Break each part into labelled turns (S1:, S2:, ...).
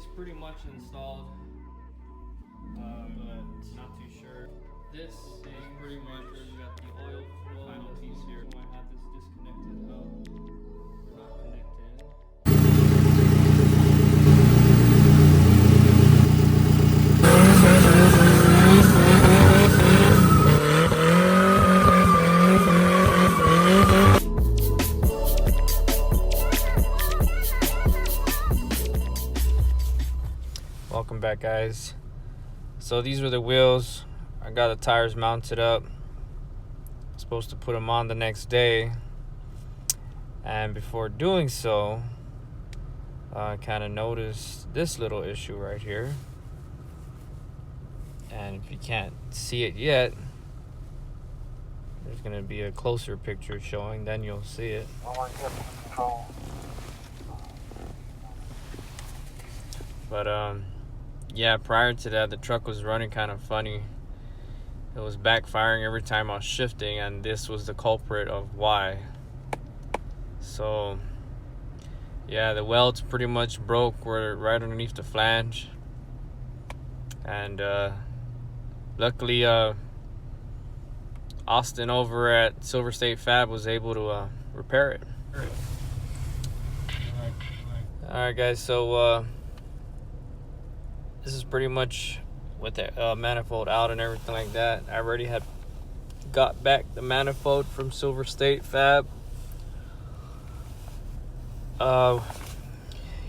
S1: everything's pretty much installed, but not too sure. This is pretty much where we got the oil flow final piece here. I have this disconnected hub. We're not connected. Welcome back, guys. So these were the wheels. I got the tires mounted up. Supposed to put them on the next day, and before doing so, I kind of noticed this little issue right here. And if you can't see it yet, there's going to be a closer picture showing, then you'll see it. But yeah, prior to that, the truck was running kind of funny. It was backfiring every time I was shifting, and this was the culprit of why. So yeah, the welds pretty much broke. We're right underneath the flange, and luckily Austin over at Silver State Fab was able to repair it. Alright guys, so this is pretty much with the manifold out and everything like that. I already had got back the manifold from Silver State Fab.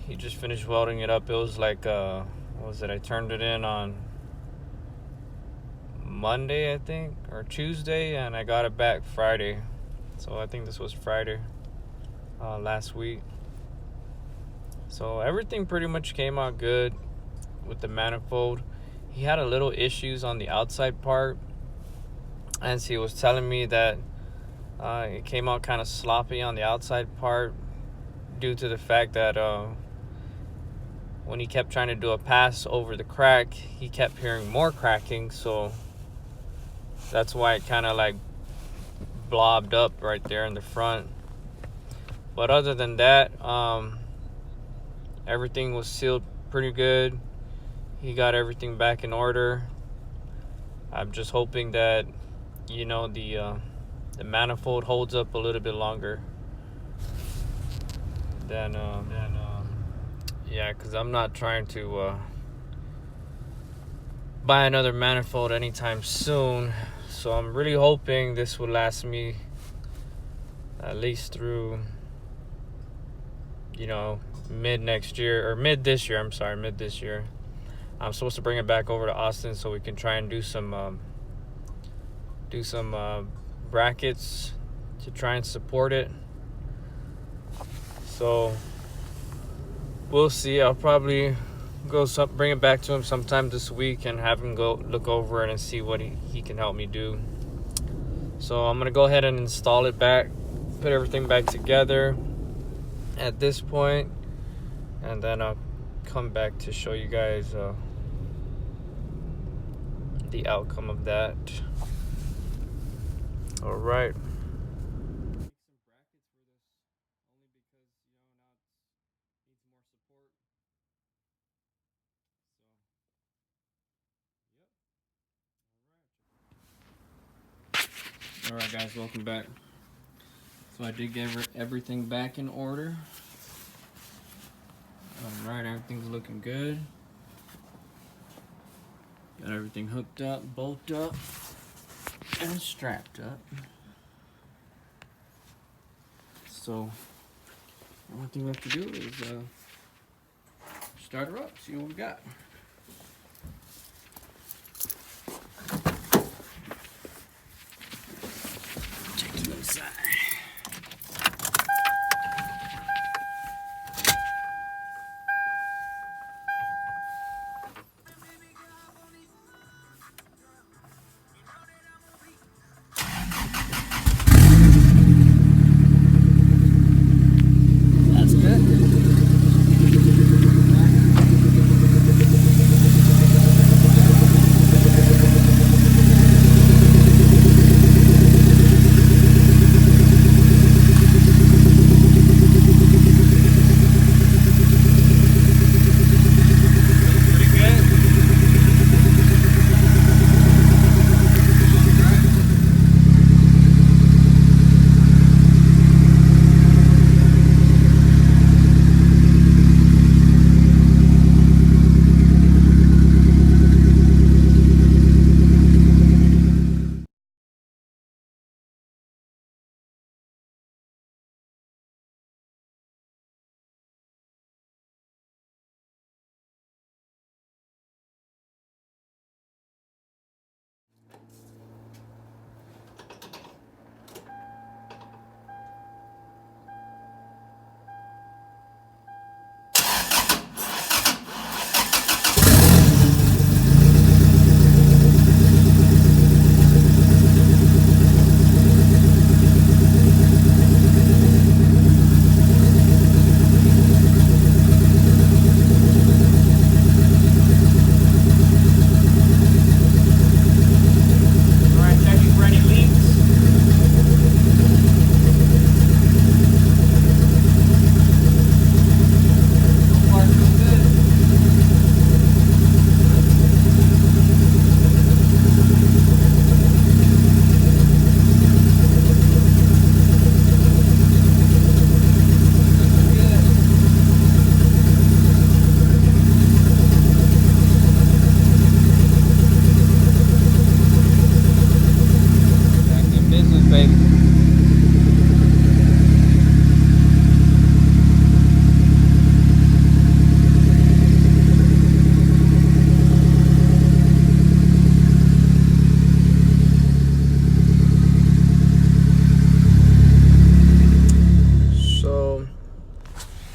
S1: He just finished welding it up. It was like what was it? I turned it in on Monday, I think, or Tuesday, and I got it back Friday. So I think this was Friday last week. So everything pretty much came out good with the manifold. He had a little issues on the outside part, and so he was telling me that it came out kind of sloppy on the outside part due to the fact that when he kept trying to do a pass over the crack, he kept hearing more cracking. So that's why it kind of like blobbed up right there in the front. But other than that, everything was sealed pretty good. He got everything back in order. I'm just hoping that, you know, the manifold holds up a little bit longer than yeah, because I'm not trying to buy another manifold anytime soon. So I'm really hoping this will last me at least through, you know, mid this year. I'm supposed to bring it back over to Austin so we can try and do some brackets to try and support it. So we'll see. I'll probably bring it back to him sometime this week and have him go look over it and see what he can help me do. So I'm gonna go ahead and install it back, put everything back together at this point, and then I'll come back to show you guys the outcome of that. All right. All right, guys, welcome back. So I did get everything back in order. All right, everything's looking good. Got everything hooked up, bolted up, and strapped up. So the only thing left to do is start her up, see what we got. Check to the side. That's good.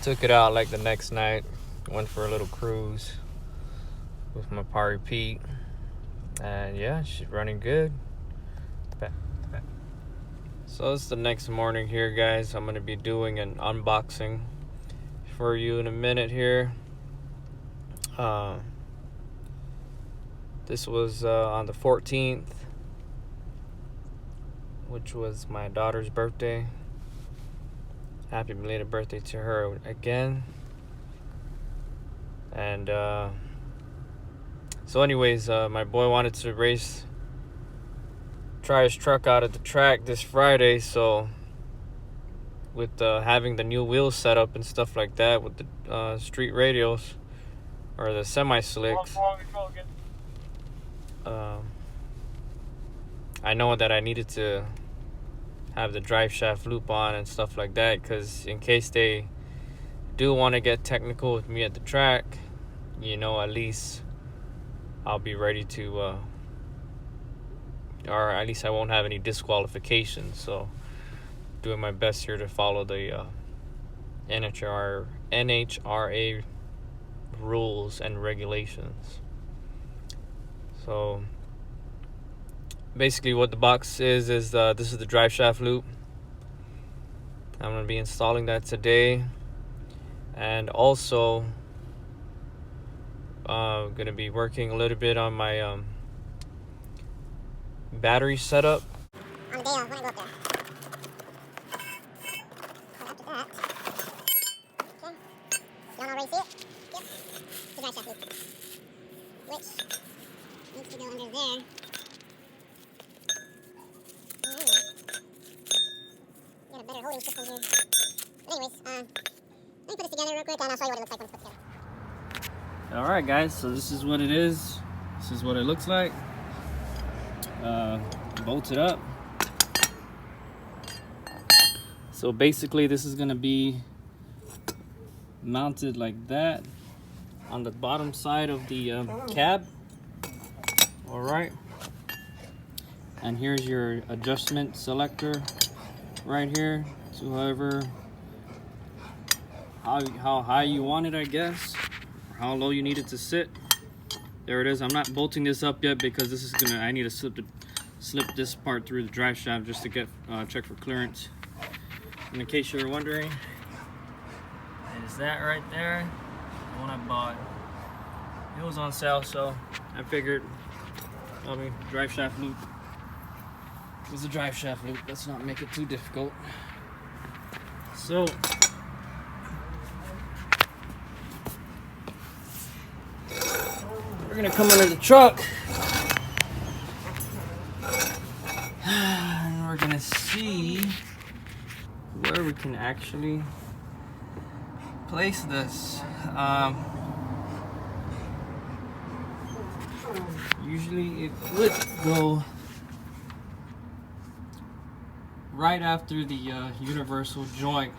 S1: took it out like the next night. Went for a little cruise with my Pari Pete. And yeah, she's running good. So it's the next morning here, guys. I'm going to be doing an unboxing for you in a minute here. This was on the 14th, which was my daughter's birthday. Happy belated birthday to her again. And so anyways, my boy wanted to try his truck out at the track this Friday. So with having the new wheels set up and stuff like that, with the street radials or the semi-slicks, I know that I needed to have the drive shaft loop on and stuff like that, because in case they do want to get technical with me at the track, you know, at least I'll be ready to or at least I won't have any disqualifications. So doing my best here to follow the NHRA rules and regulations. So basically what the box is this is the drive shaft loop. I'm going to be installing that today, and also going to be working a little bit on my battery setup.
S2: On the day of when I go up there. But after that, okay. Y'all already see it? Yep. The drive shaft loop. Which needs to go under there. Got a better holding system here. But anyways, let me put this together real quick and I'll show you what it looks like when it's put together.
S1: Alright guys, so this is what it is. This is what it looks like. Bolted up. So basically this is going to be mounted like that on the bottom side of the cab. Alright. And here's your adjustment selector right here to how high you want it, I guess, or how low you need it to sit. There it is. I'm not bolting this up yet because this is I need to slip this part through the drive shaft just to get check for clearance. And in case you're wondering, is that right there the one I bought? It was on sale, so I figured, drive shaft loop. It was a drive shaft loop. Let's not make it too difficult. So we're gonna come under the truck and we're gonna see where we can actually place this. Usually it would go right after the universal joint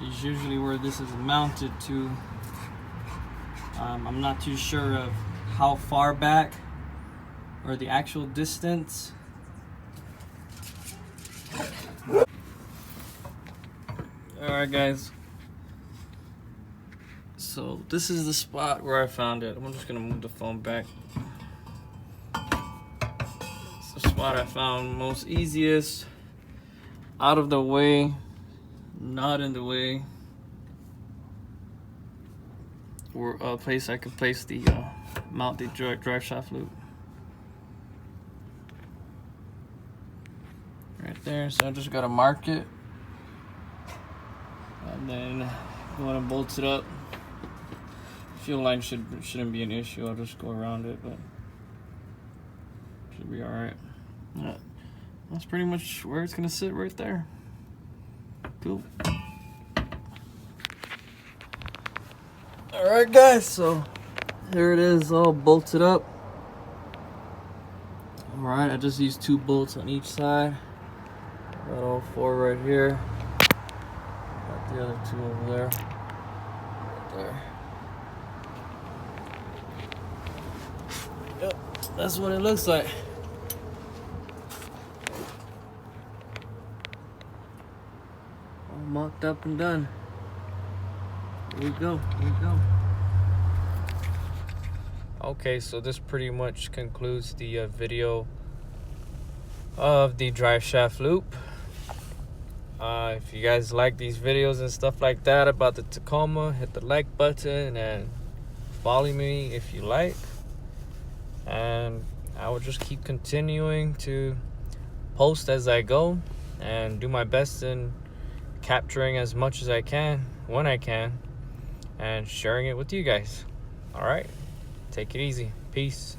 S1: is usually where this is mounted to. I'm not too sure of how far back or the actual distance. Alright guys, so this is the spot where I found it. I'm just gonna move the phone back. It's the spot I found most easiest, out of the way, not in the way, or a place I could place the mount the drive shaft loop right there. So I just gotta mark it, and then when it bolts it up, fuel line shouldn't be an issue. I'll just go around it, but should be all right. Yeah, that's pretty much where it's gonna sit right there. Cool. Alright guys, so here it is, all bolted up. Alright, I just used 2 bolts on each side. Got all 4 right here. Got the other 2 over there. Right there. Yep, that's what it looks like. All mocked up and done.
S3: Here we go. Here we go.
S1: Okay, so this pretty much concludes the video of the drive shaft loop. If you guys like these videos and stuff like that about the Tacoma, hit the like button and follow me if you like. And I will just keep continuing to post as I go and do my best in capturing as much as I can when I can and sharing it with you guys. All right, take it easy. Peace.